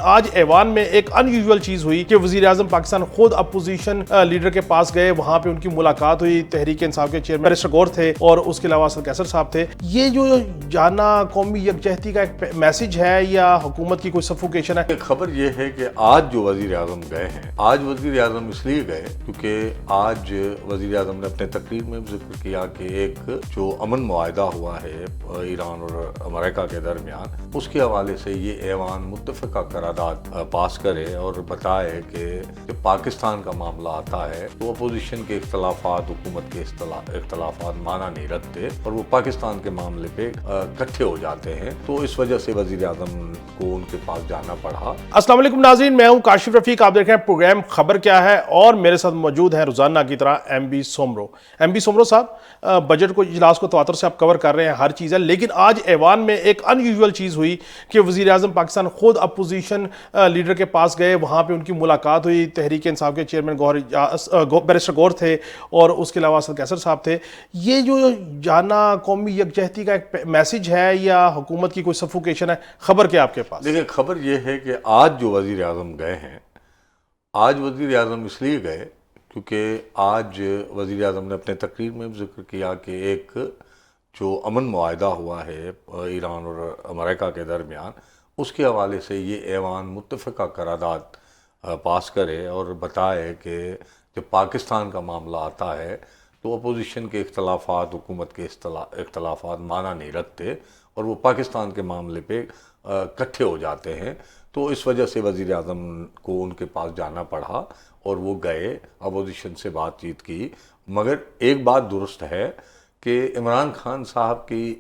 آج ایوان میں ایک ان یوزول چیز ہوئی کہ وزیر اعظم پاکستان خود اپوزیشن لیڈر کے پاس گئے، وہاں پہ ان کی ملاقات ہوئی، تحریک انصاف کے چیئرمین بیرسٹر گور تھے اور اس کے علاوہ اسد کیسر صاحب تھے۔ یہ جو جانا قومی یکجہتی کا ایک میسج ہے یا حکومت کی کوئی سفوکیشن ہے؟ خبر یہ ہے کہ آج جو وزیر اعظم گئے ہیں، آج وزیر اعظم اس لیے گئے کیونکہ آج وزیر اعظم نے اپنے تقریر میں ذکر کیا کہ ایک جو امن معاہدہ ہوا ہے ایران اور امریکہ کے درمیان، اس کے حوالے سے یہ ایوان متفقہ قرارداد پاس کرے اور بتائے کہ جب پاکستان کا معاملہ آتا ہے تو اپوزیشن کے اختلافات حکومت کے اختلافات معنی نہیں رکھتے اور وہ پاکستان کے معاملے پہ اکٹھے ہو جاتے ہیں، تو اس وجہ سے وزیر اعظم کو ان کے پاس جانا پڑا۔ السلام علیکم ناظرین، میں ہوں کاشف رفیق، آپ دیکھ رہے ہیں پروگرام خبر کیا ہے اور میرے ساتھ موجود ہیں روزانہ کی طرح M B Soomro. M B Soomro صاحب، بجٹ کو اجلاس کو تواتر سے آپ کور کر رہے ہیں، ہر چیز ہے، لیکن آج ایوان میں ایک ان یوزول چیز ہوئی کہ وزیر اعظم پاکستان خود اپوزیشن لیڈر کے پاس گئے، وہاں پہ ان کی ملاقات ہوئی، تحریک انصاف کے چیئرمین بیرسٹر گور تھے اور اس کے علاوہ اسد کیسر صاحب تھے۔ یہ جو جانا قومی یکجہتی کا ایک میسج ہے یا حکومت کی کوئی سفوکیشن ہے؟ خبر کیا آپ کے پاس؟ دیکھیں، خبر یہ ہے کہ آج جو وزیر اعظم گئے ہیں، آج وزیر اعظم اس لیے گئے کیونکہ آج وزیر اعظم نے اپنے تقریر میں ذکر کیا کہ ایک جو امن معاہدہ ہوا ہے ایران اور امریکہ کے درمیان، اس کے حوالے سے یہ ایوان متفقہ قرارداد پاس کرے اور بتائے کہ جب پاکستان کا معاملہ آتا ہے تو اپوزیشن کے اختلافات حکومت کے اختلافات معنی نہیں رکھتے اور وہ پاکستان کے معاملے پہ اکٹھے ہو جاتے ہیں، تو اس وجہ سے وزیر اعظم کو ان کے پاس جانا پڑا اور وہ گئے، اپوزیشن سے بات چیت کی۔ مگر ایک بات درست ہے کہ عمران خان صاحب کی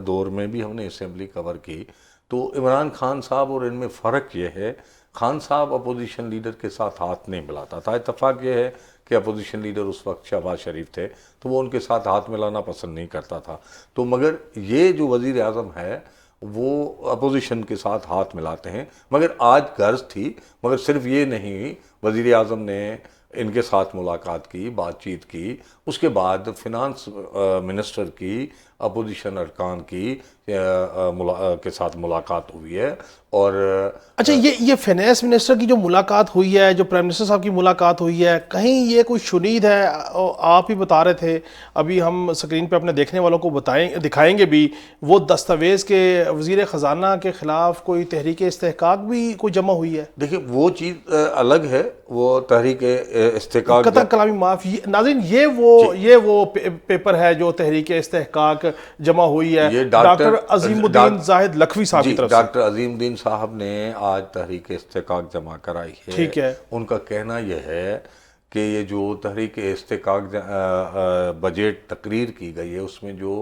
دور میں بھی ہم نے اسمبلی کور کی، تو عمران خان صاحب اور ان میں فرق یہ ہے، خان صاحب اپوزیشن لیڈر کے ساتھ ہاتھ نہیں ملاتا تھا۔ اتفاق یہ ہے کہ اپوزیشن لیڈر اس وقت شہباز شریف تھے، تو وہ ان کے ساتھ ہاتھ ملانا پسند نہیں کرتا تھا، تو مگر یہ جو وزیر اعظم ہے وہ اپوزیشن کے ساتھ ہاتھ ملاتے ہیں۔ مگر آج غرض تھی، مگر صرف یہ نہیں، وزیر اعظم نے ان کے ساتھ ملاقات کی، بات چیت کی، اس کے بعد فنانس منسٹر کی، اپوزیشن ارکان کی کے ساتھ ملاقات ہوئی ہے۔ اور اچھا، یہ فینانس منسٹر کی جو ملاقات ہوئی ہے، جو پرائم منسٹر صاحب کی ملاقات ہوئی ہے، کہیں یہ کوئی شنید ہے؟ آپ ہی بتا رہے تھے، ابھی ہم سکرین پہ اپنے دیکھنے والوں کو دکھائیں گے بھی، وہ دستاویز کے وزیر خزانہ کے خلاف کوئی تحریک استحقاق بھی کوئی جمع ہوئی ہے؟ دیکھیں، وہ چیز الگ ہے، وہ تحریک استحقاق قطع کلامی معاف۔ ناظرین، یہ وہ پیپر ہے جو تحریک استحقاق جمع ہوئی ہے ڈاکٹر عظیم الدین زاہد لکھوی صاحب کی طرف سے۔ ڈاکٹر عظیم الدین صاحب نے آج تحریک استحقاق جمع کرائی ہے۔ ٹھیک ہے۔ ان کا کہنا یہ ہے کہ یہ جو تحریک استحقاق بجٹ تقریر کی گئی ہے، اس میں جو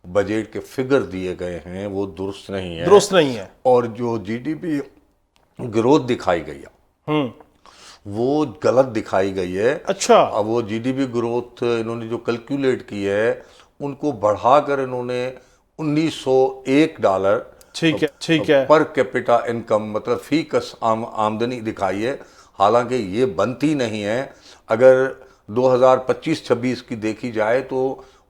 بجٹ کے فگر دیے گئے ہیں وہ درست نہیں ہے، اور جو جی ڈی پی گروتھ دکھائی گئی ہے وہ غلط دکھائی گئی ہے۔ اچھا، اب وہ جی ڈی پی گروتھ انہوں نے جو کیلکولیٹ کی ہے، ان کو بڑھا کر انہوں نے $1901 ٹھیک ہے پر کیپٹا انکم، مطلب فی کس آمدنی دکھائی ہے، حالانکہ یہ بنتی نہیں ہے۔ اگر 2025-26 کی دیکھی جائے تو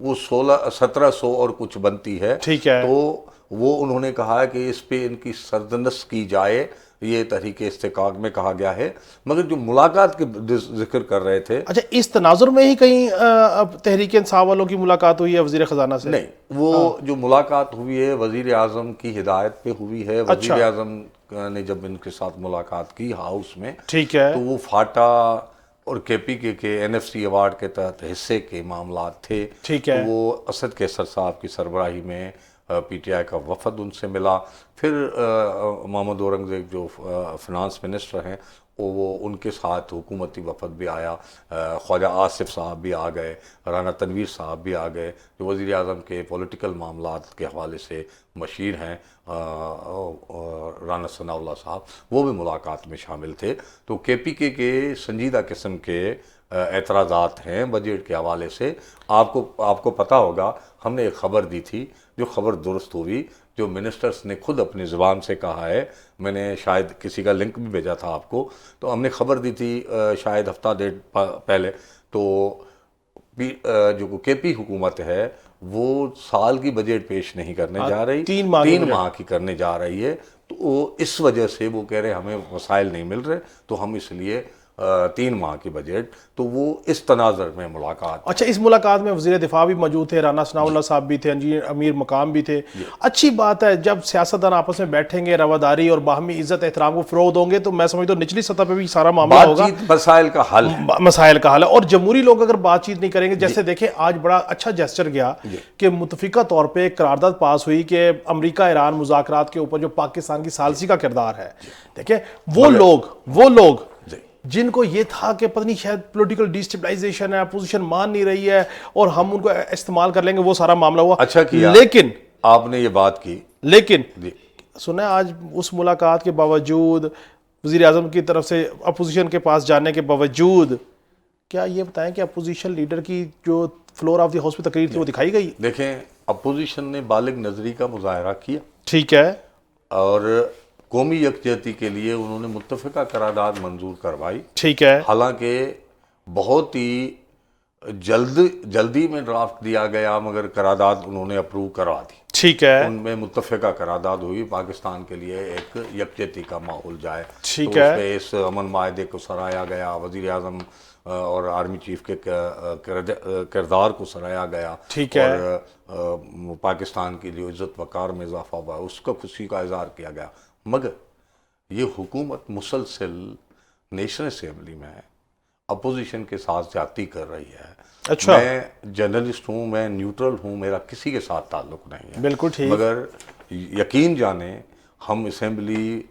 وہ 1700 اور کچھ بنتی ہے۔ ٹھیک ہے، تو وہ انہوں نے کہا ہے کہ اس پہ ان کی سردنس کی جائے، یہ تحریک استحقاق میں کہا گیا ہے۔ مگر جو ملاقات کے ذکر کر رہے تھے، اچھا، اس تناظر میں ہی کہیں تحریک انصاف والوں کی ملاقات ہوئی ہے وزیر خزانہ سے؟ نہیں، وہ جو ملاقات ہوئی ہے وزیر اعظم کی ہدایت پہ ہوئی ہے۔ وزیر اعظم نے جب ان کے ساتھ ملاقات کی ہاؤس میں، ٹھیک ہے، تو وہ فاٹا اور کے پی کے این ایف سی ایوارڈ کے تحت حصے کے معاملات تھے۔ ٹھیک ہے، وہ اسد کیسر صاحب کی سربراہی میں پی ٹی آئی کا وفد ان سے ملا، پھر محمد اورنگزیب جو فنانس منسٹر ہیں وہ ان کے ساتھ حکومتی وفد بھی آیا، خواجہ آصف صاحب بھی آ گئے، رانا تنویر صاحب بھی آ گئے، جو وزیر اعظم کے پولیٹیکل معاملات کے حوالے سے مشیر ہیں، رانا ثناء اللہ صاحب، وہ بھی ملاقات میں شامل تھے۔ تو کے پی کے سنجیدہ قسم کے اعتراضات ہیں بجٹ کے حوالے سے۔ آپ کو پتہ ہوگا، ہم نے ایک خبر دی تھی جو خبر درست ہوئی، جو منسٹرز نے خود اپنی زبان سے کہا ہے، میں نے شاید کسی کا لنک بھی بھیجا تھا آپ کو، تو ہم نے خبر دی تھی شاید ہفتہ ڈیڑھ پہلے، تو جو کے پی حکومت ہے وہ سال کی بجٹ پیش نہیں کرنے جا رہی، 3 ماہ کی کرنے جا رہی ہے، تو اس وجہ سے وہ کہہ رہے ہمیں وسائل نہیں مل رہے، تو ہم اس لیے 3 ماہ کی بجٹ، تو وہ اس تناظر میں ملاقات۔ اچھا، اس ملاقات میں وزیر دفاع بھی موجود تھے، رانا ثناء اللہ صاحب بھی تھے، امیر مقام بھی تھے۔ اچھی بات ہے، جب سیاستدان آپس میں بیٹھیں گے، رواداری اور باہمی عزت احترام کو فروغ دیں گے تو میں سمجھتا ہوں نچلی سطح پہ بھی سارا معاملہ ہوگا، بات چیت مسائل کا حل ہے، مسائل کا حل ہے۔ اور جمہوری لوگ اگر بات چیت نہیں کریں گے، جیسے دیکھیں آج بڑا اچھا جیسچر گیا کہ متفقہ طور پہ ایک قرارداد پاس ہوئی کہ امریکہ ایران مذاکرات کے اوپر جو پاکستان کی ثالثی کا کردار ہے، دیکھیں وہ لوگ جن کو یہ تھا کہ پتہ نہیں شاید پولیٹیکل ڈیسٹیبلائزیشن ہے، اپوزیشن مان نہیں رہی ہے اور ہم ان کو استعمال کر لیں گے، وہ سارا معاملہ ہوا۔ اچھا کیا لیکن آپ نے یہ بات کی، لیکن سنیں آج اس ملاقات کے باوجود، وزیر اعظم کی طرف سے اپوزیشن کے پاس جانے کے باوجود، کیا یہ بتائیں کہ اپوزیشن لیڈر کی جو فلور آف دی ہاؤس پہ تقریر تھی وہ دکھائی گئی؟ دیکھیں اپوزیشن نے بالغ نظری کا مظاہرہ کیا، ٹھیک ہے، اور قومی یکجہتی کے لیے انہوں نے متفقہ قرارداد منظور کروائی، ٹھیک ہے، حالانکہ بہت ہی جلدی میں ڈرافٹ دیا گیا، مگر قرارداد انہوں نے اپروو کروا دی، ٹھیک ہے، ان میں متفقہ قرارداد ہوئی، پاکستان کے لیے ایک یکجہتی کا ماحول جائے، ٹھیک تو ہے، اس پہ اس امن معاہدے کو سراہا گیا، وزیر اعظم اور آرمی چیف کے کردار کو سراہا گیا، ٹھیک ہے، اور پاکستان کی جو عزت وقار میں اضافہ ہوا اس کا خوشی کا اظہار کیا گیا، مگر یہ حکومت مسلسل نیشنل اسمبلی میں اپوزیشن کے ساتھ زیادتی کر رہی ہے۔ اچھا، میں جرنلسٹ ہوں، میں نیوٹرل ہوں، میرا کسی کے ساتھ تعلق نہیں ہے، بالکل ٹھیک، مگر یقین جانیں ہم اسمبلی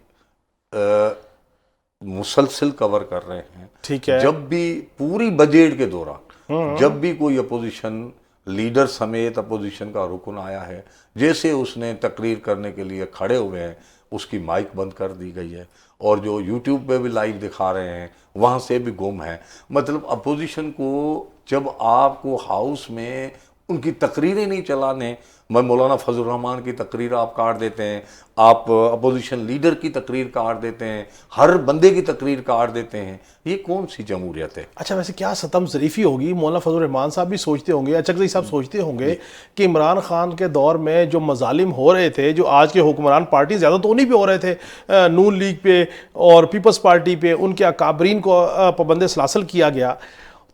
مسلسل کور کر رہے ہیں، ٹھیک ہے، جب بھی پوری بجٹ کے دوران جب بھی کوئی اپوزیشن لیڈر سمیت اپوزیشن کا رکن آیا ہے، جیسے اس نے تقریر کرنے کے لیے کھڑے ہوئے ہیں اس کی مائک بند کر دی گئی ہے، اور جو یوٹیوب پہ بھی لائیو دکھا رہے ہیں وہاں سے بھی گم ہے۔ مطلب اپوزیشن کو جب آپ کو ہاؤس میں ان کی تقریریں نہیں چلانے، میں مولانا فضل الرحمان کی تقریر آپ کاٹ دیتے ہیں، آپ اپوزیشن لیڈر کی تقریر کاٹ دیتے ہیں، ہر بندے کی تقریر کاٹ دیتے ہیں، یہ کون سی جمہوریت ہے؟ اچھا ویسے کیا ستم ظریفی ہوگی، مولانا فضل الرحمان صاحب بھی سوچتے ہوں گے، اچکزئی صاحب سوچتے ہوں گے کہ عمران خان کے دور میں جو مظالم ہو رہے تھے، جو آج کے حکمران پارٹی زیادہ تو انہی پہ ہو رہے تھے، نون لیگ پہ اور پیپلز پارٹی پہ، ان کے اکابرین کو پابند سلاسل کیا گیا،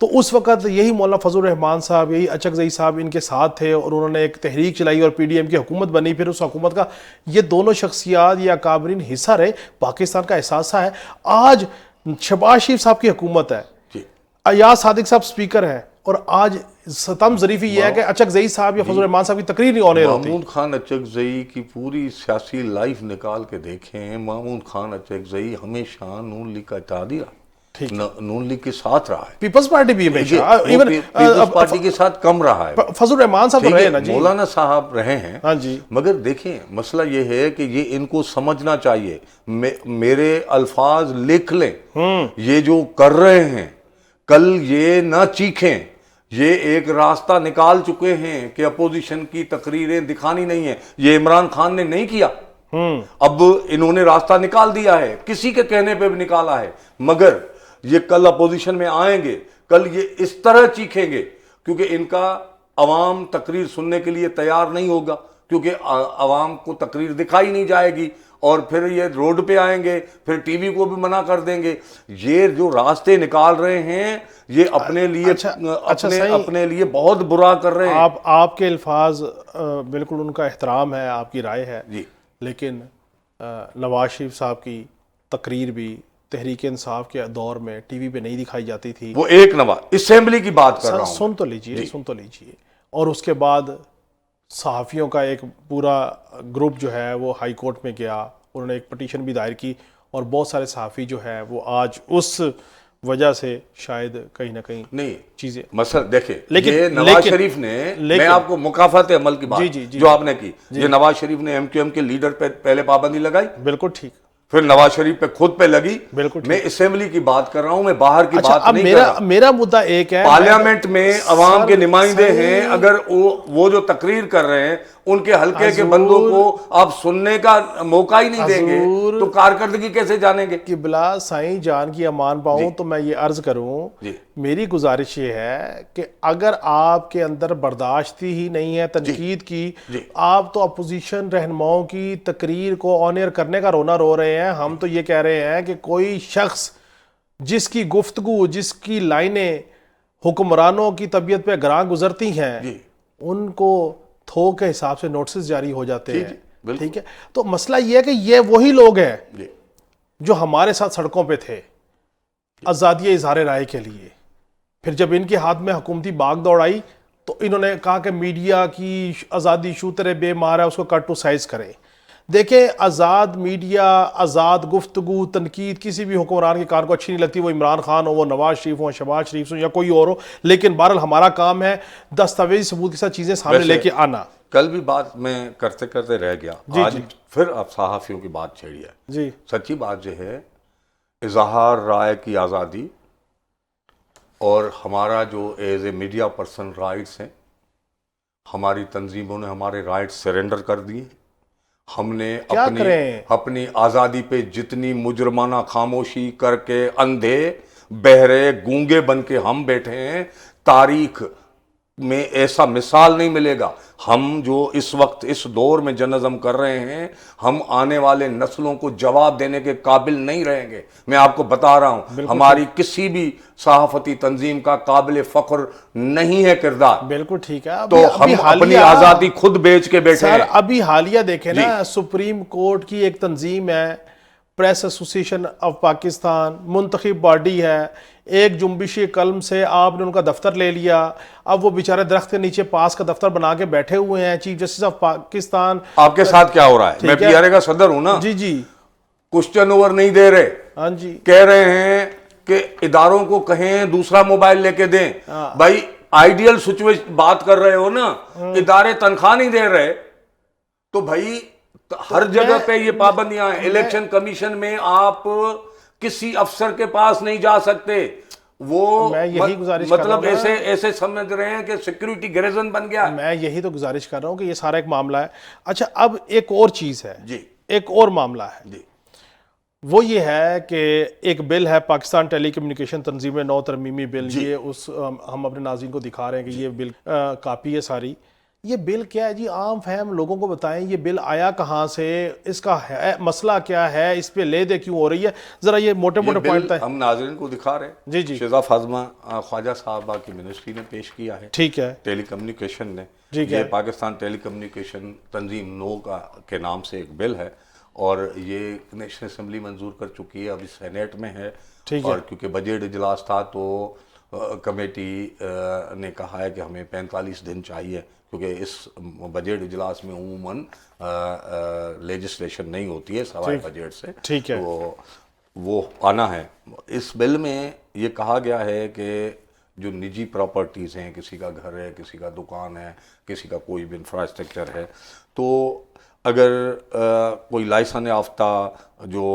تو اس وقت یہی مولانا فضل الرحمان صاحب، یہی اچکزئی صاحب ان کے ساتھ تھے اور انہوں نے ایک تحریک چلائی اور پی ڈی ایم کی حکومت بنی، پھر اس حکومت کا یہ دونوں شخصیات یا اکابرین حصہ رہے، پاکستان کا احساسہ ہے۔ آج شہباز شریف صاحب کی حکومت ہے، ایاز صادق صاحب سپیکر ہیں، اور آج ستم ظریفی یہ ہے کہ اچکزئی صاحب یا فضل الرحمان صاحب کی تقریر نہیں ہونے ہوتی۔ مامون خان اچکزئی کی پوری سیاسی لائف نکال کے دیکھیں، مامون خان اچکزئی ہمیشہ نون لیگ کا اتحادی رہا، نون لیگ کے ساتھ رہا ہے، پیپلز پارٹی بھی ہمیشہ، ایون پیپلز پارٹی کے ساتھ کم رہا ہے، فضل الرحمان صاحب رہے نا جی، مولانا صاحب رہے ہیں، ہاں جی، مگر دیکھیں مسئلہ یہ ہے کہ یہ ان کو سمجھنا چاہیے، میرے الفاظ لکھ لیں، یہ جو کر رہے ہیں کل یہ نہ چیخیں، یہ ایک راستہ نکال چکے ہیں کہ اپوزیشن کی تقریریں دکھانی نہیں ہیں، یہ عمران خان نے نہیں کیا، اب انہوں نے راستہ نکال دیا ہے، کسی کے کہنے پہ بھی نکالا ہے، مگر یہ کل اپوزیشن میں آئیں گے، کل یہ اس طرح چیخیں گے کیونکہ ان کا عوام تقریر سننے کے لیے تیار نہیں ہوگا، کیونکہ عوام کو تقریر دکھائی نہیں جائے گی، اور پھر یہ روڈ پہ آئیں گے، پھر ٹی وی کو بھی منع کر دیں گے۔ یہ جو راستے نکال رہے ہیں یہ اپنے لیے اپنے لیے بہت برا کر رہے ہیں۔ آپ کے الفاظ بالکل ان کا احترام ہے، آپ کی رائے ہے، لیکن نواز شریف صاحب کی تقریر بھی تحریک انصاف کے دور میں ٹی وی پہ نہیں دکھائی جاتی تھی، وہ ایک نواز اسمبلی کی بات کر رہا ہوں، سن تو لیجئے، اور اس کے بعد صحافیوں کا ایک پورا گروپ جو ہے وہ ہائی کورٹ میں گیا، انہوں نے ایک پٹیشن بھی دائر کی، اور بہت سارے صحافی جو ہے وہ آج اس وجہ سے شاید کہیں نہ کہیں نہیں چیزیں مثلا دیکھیں، یہ نواز شریف نے، میں آپ کو مکافات عمل کی بات جو آپ نے کی، یہ نواز شریف نے ایم کیو ایم کے لیڈر پہ پہلے پابندی لگائی، بالکل ٹھیک، پھر نواز شریف پہ خود پہ لگی، میں اسمبلی کی بات کر رہا ہوں، میں باہر کی بات نہیں کر رہا۔ میرا مدعا ایک ہے، پارلیمنٹ میں عوام کے نمائندے ہیں، اگر وہ جو تقریر کر رہے ہیں ان کے حلقے کے بندوں کو آپ سننے کا موقع ہی نہیں دیں گے تو کارکردگی کیسے جانیں گے؟ قبلہ سائیں جان کی امان پاؤں تو میں یہ عرض کروں، میری گزارش یہ ہے کہ اگر آپ کے اندر برداشتی ہی نہیں ہے تنقید کی، آپ تو اپوزیشن رہنماؤں کی تقریر کو آن ایئر کرنے کا رونا رو رہے ہیں. ہم تو یہ کہہ رہے ہیں کہ کوئی شخص جس کی گفتگو، جس کی لائنیں حکمرانوں کی طبیعت پہ گراں گزرتی ہیں، ان کو تھوک کے حساب سے نوٹسز جاری ہو جاتے ہیں. ٹھیک ہے، تو مسئلہ یہ ہے کہ یہ وہی لوگ ہیں جو ہمارے ساتھ سڑکوں پہ تھے آزادی اظہار رائے کے لیے. پھر جب ان کے ہاتھ میں حکومتی باغ دوڑ آئی تو انہوں نے کہا کہ میڈیا کی آزادی شوترے بے مار ہے، اس کو کٹ ٹو سائز کریں. دیکھیں، آزاد میڈیا، آزاد گفتگو، تنقید کسی بھی حکمران کے کار کو اچھی نہیں لگتی، وہ عمران خان ہو، وہ نواز شریف ہو، شہباز شریف ہو یا کوئی اور ہو. لیکن بہرحال ہمارا کام ہے دستاویزی ثبوت کے ساتھ چیزیں سامنے لے کے آنا. کل بھی بات میں کرتے کرتے رہ گیا، آج پھر اب صحافیوں کی بات چھیڑی ہے. جی، سچی بات یہ ہے، اظہار رائے کی آزادی اور ہمارا جو as a media person rights ہیں، ہماری تنظیموں نے ہمارے رائٹس سرنڈر کر دیے. ہم نے اپنی آزادی پہ جتنی مجرمانہ خاموشی کر کے اندھے بہرے گونگے بن کے ہم بیٹھے ہیں، تاریخ میں ایسا مثال نہیں ملے گا. ہم جو اس وقت اس دور میں جنظم کر رہے ہیں، ہم آنے والے نسلوں کو جواب دینے کے قابل نہیں رہیں گے. میں آپ کو بتا رہا ہوں، ہماری کسی بھی صحافتی تنظیم کا قابل فخر نہیں ہے کردار. بالکل ٹھیک ہے. تو ہم اپنی آزادی خود بیچ کے بیٹھے ہیں. ابھی حالیہ دیکھیں نا، سپریم کورٹ کی ایک تنظیم ہے پریس ایسوسیشن آف پاکستان، منتخب باڈی ہے، ایک جنبشی قلم سے آپ نے ان کا دفتر لے لیا. اب وہ بیچارے درخت کے نیچے پاس کا دفتر بنا کے بیٹھے ہوئے ہیں. Chief justice of Pakistan. آپ کے ساتھ کیا ہو رہا ہے؟ میں پی آر اے کا صدر ہوں نا. جی جی، کوسچن اوور نہیں دے رہے. ہاں جی، کہہ رہے ہیں کہ اداروں کو کہیں دوسرا موبائل لے کے دیں. بھائی آئیڈیل سچویشن بات کر رہے ہو نا، ادارے تنخواہ نہیں دے رہے تو بھائی ہر جگہ پہ یہ پابندیاں ہیں. الیکشن کمیشن میں آپ کسی افسر کے پاس نہیں جا سکتے. وہ مطلب ایسے سمجھ رہے ہیں کہ سیکیورٹی گریزن بن گیا. میں یہی تو گزارش کر رہا ہوں کہ یہ سارا ایک معاملہ ہے. اچھا، اب ایک اور چیز ہے، جی، ایک اور معاملہ ہے. وہ یہ ہے کہ ایک بل ہے پاکستان ٹیلی کمیونیکیشن تنظیم نو ترمیمی بل. یہ ہم اپنے ناظرین کو دکھا رہے ہیں کہ یہ بل کاپی ہے ساری. یہ بل کیا ہے جی؟ عام فہم لوگوں کو بتائیں، یہ بل آیا کہاں سے، اس کا مسئلہ کیا ہے، اس پہ لے دے کیوں ہو رہی ہے؟ ذرا یہ موٹے موٹے پوائنٹ ہم ناظرین کو دکھا رہے ہیں. جی جی، شیزا فاطمہ خواجہ صاحبہ کی منسٹری نے پیش کیا ہے. ٹھیک ہے، ٹیلی کمیونیکیشن نے. یہ پاکستان ٹیلی کمیونیکیشن تنظیم نو کے نام سے ایک بل ہے اور یہ نیشنل اسمبلی منظور کر چکی ہے، ابھی سینیٹ میں ہے. اور کیونکہ بجٹ اجلاس تھا تو کمیٹی نے کہا ہے کہ ہمیں 45 دن چاہیے، کیونکہ اس بجٹ اجلاس میں عموماً لیجسلیشن نہیں ہوتی ہے سوائے بجٹ سے. ٹھیک ہے، وہ آنا ہے. اس بل میں یہ کہا گیا ہے کہ جو نجی پراپرٹیز ہیں، کسی کا گھر ہے، کسی کا دکان ہے، کسی کا کوئی بھی انفراسٹرکچر ہے، تو اگر کوئی لائسنس یافتہ جو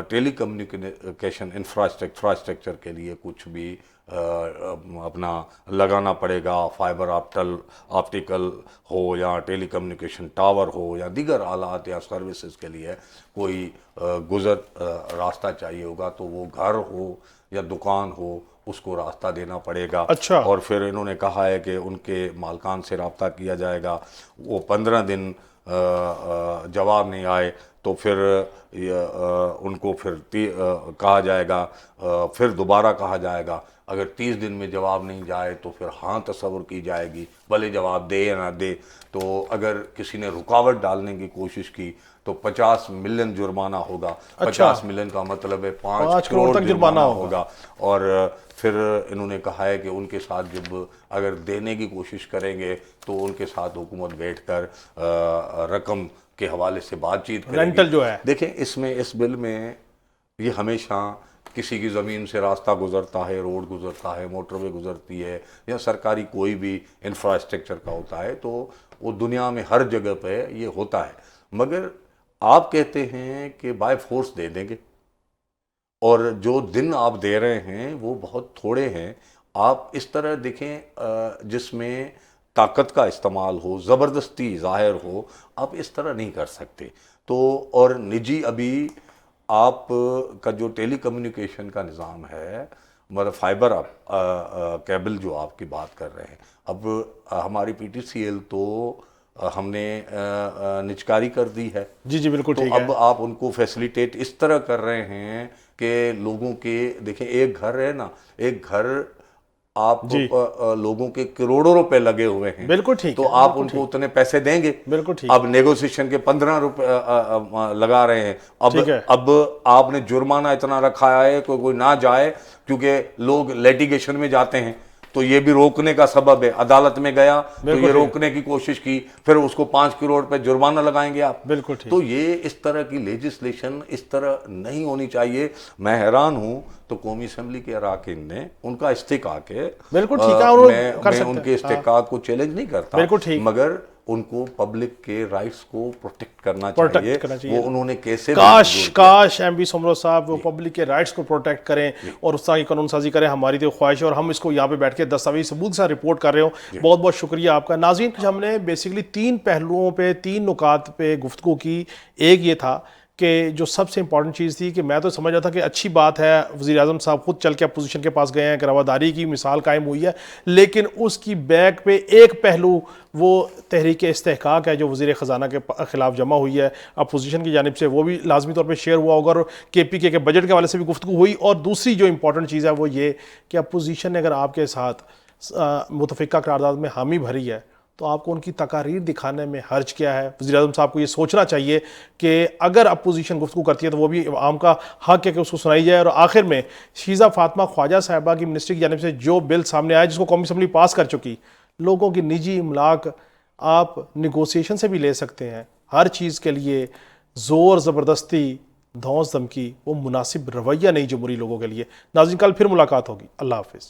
ٹیلی کمیونیکیشن انفراسٹرکچر کے لیے کچھ بھی اپنا لگانا پڑے گا، فائبر آپٹیکل ہو یا ٹیلی کمیونیکیشن ٹاور ہو یا دیگر آلات یا سروسز کے لیے کوئی راستہ چاہیے ہوگا، تو وہ گھر ہو یا دکان ہو، اس کو راستہ دینا پڑے گا. اچھا. اور پھر انہوں نے کہا ہے کہ ان کے مالکان سے رابطہ کیا جائے گا. وہ 15 دن جواب نہیں آئے تو پھر ان کو پھر کہا جائے گا، پھر دوبارہ کہا جائے گا. اگر 30 دن میں جواب نہیں جائے تو پھر ہاں تصور کی جائے گی، بھلے جواب دے یا نہ دے. تو اگر کسی نے رکاوٹ ڈالنے کی کوشش کی تو 50 ملین جرمانہ ہوگا. 50 ملین کا مطلب ہے 5 کروڑ تک جرمانہ ہوگا. اور پھر انہوں نے کہا ہے کہ ان کے ساتھ جب اگر دینے کی کوشش کریں گے تو ان کے ساتھ حکومت بیٹھ کر رقم کے حوالے سے بات چیت کرے گی. رینٹل جو ہے، دیکھیں اس بل میں یہ ہمیشہ کسی کی زمین سے راستہ گزرتا ہے، روڈ گزرتا ہے، موٹر وے گزرتی ہے یا سرکاری کوئی بھی انفراسٹرکچر کا ہوتا ہے، تو وہ دنیا میں ہر جگہ پہ یہ ہوتا ہے. مگر آپ کہتے ہیں کہ بائی فورس دے دیں گے، اور جو دن آپ دے رہے ہیں وہ بہت تھوڑے ہیں. آپ اس طرح دیکھیں جس میں طاقت کا استعمال ہو، زبردستی ظاہر ہو، آپ اس طرح نہیں کر سکتے. تو اور نجی ابھی آپ کا جو ٹیلی کمیونیکیشن کا نظام ہے، مطلب فائبر کیبل جو آپ کی بات کر رہے ہیں، اب ہماری پی ٹی سی ایل تو ہم نے نجکاری کر دی ہے. جی جی بالکل تو ٹھیک ہے. اب آپ ان کو فیسلیٹیٹ اس طرح کر رہے ہیں کہ لوگوں کے، دیکھیں ایک گھر ہے نا، ایک گھر آپ جی لوگوں کے کروڑوں روپے لگے ہوئے ہیں، بالکل ٹھیک تو ہے. آپ بالکل ان کو ٹھیک. اتنے پیسے دیں گے. بالکل ٹھیک. اب نیگوسیشن کے 15 روپے لگا رہے ہیں. ٹھیک ہے. اب آپ نے جرمانہ اتنا رکھا ہے کوئی نہ جائے، کیونکہ لوگ لیٹیگیشن میں جاتے ہیں، تو یہ بھی روکنے کا سبب ہے. عدالت میں گیا تو بالکل یہ ٹھیک. روکنے کی کوشش کی، پھر اس کو 5 کروڑ پہ جرمانہ لگائیں گے آپ. بالکل ٹھیک. تو یہ اس طرح کی لیجسلیشن اس طرح نہیں ہونی چاہیے. میں حیران ہوں تو قومی اسمبلی کے اراکین نے ان کا استحقاق ہے. بالکل ٹھیک ہے، اور کر میں سکتے ان ہیں. کے استحقاق کو چیلنج نہیں کرتا، بالکل ٹھیک. مگر ان کو پبلک کے رائٹس کو پروٹیکٹ کرنا چاہیے. پروٹیکٹ کرنا چاہیے. وہ انہوں نے کیسے کاش ایم بی سومرو صاحب وہ پبلک کے رائٹس کو پروٹیکٹ کریں اور اس طرح کی قانون سازی کریں. ہماری تو خواہش ہے اور ہم اس کو یہاں پہ بیٹھ کے دستاویزی ثبوت سے رپورٹ کر رہے ہوں. بہت بہت شکریہ آپ کا. ناظرین، ہم نے بیسیکلی 3 پہلوؤں پہ، 3 نکات پہ گفتگو کی. ایک یہ تھا کہ جو سب سے امپورٹنٹ چیز تھی کہ میں تو سمجھ رہا تھا کہ اچھی بات ہے، وزیر اعظم صاحب خود چل کے اپوزیشن کے پاس گئے ہیں کہ رواداری کی مثال قائم ہوئی ہے، لیکن اس کی بیک پہ ایک پہلو وہ تحریک استحقاق ہے جو وزیر خزانہ کے خلاف جمع ہوئی ہے اپوزیشن کی جانب سے، وہ بھی لازمی طور پہ شیئر ہوا ہوگا، اور کے پی کے بجٹ کے حوالے سے بھی گفتگو ہوئی. اور دوسری جو امپورٹنٹ چیز ہے وہ یہ کہ اپوزیشن نے اگر آپ کے ساتھ متفقہ قرارداد میں حامی بھری ہے تو آپ کو ان کی تقاریر دکھانے میں حرج کیا ہے. وزیر اعظم صاحب کو یہ سوچنا چاہیے کہ اگر اپوزیشن گفتگو کرتی ہے تو وہ بھی عوام کا حق ہے کہ اس کو سنائی جائے. اور آخر میں شیزہ فاطمہ خواجہ صاحبہ کی منسٹری کی جانب سے جو بل سامنے آیا، جس کو قومی اسمبلی پاس کر چکی، لوگوں کی نجی املاک آپ نیگوسیشن سے بھی لے سکتے ہیں. ہر چیز کے لیے زور زبردستی دھونس دھمکی وہ مناسب رویہ نہیں جمہوری لوگوں کے لیے. ناظرین، کل پھر ملاقات ہوگی. اللہ حافظ.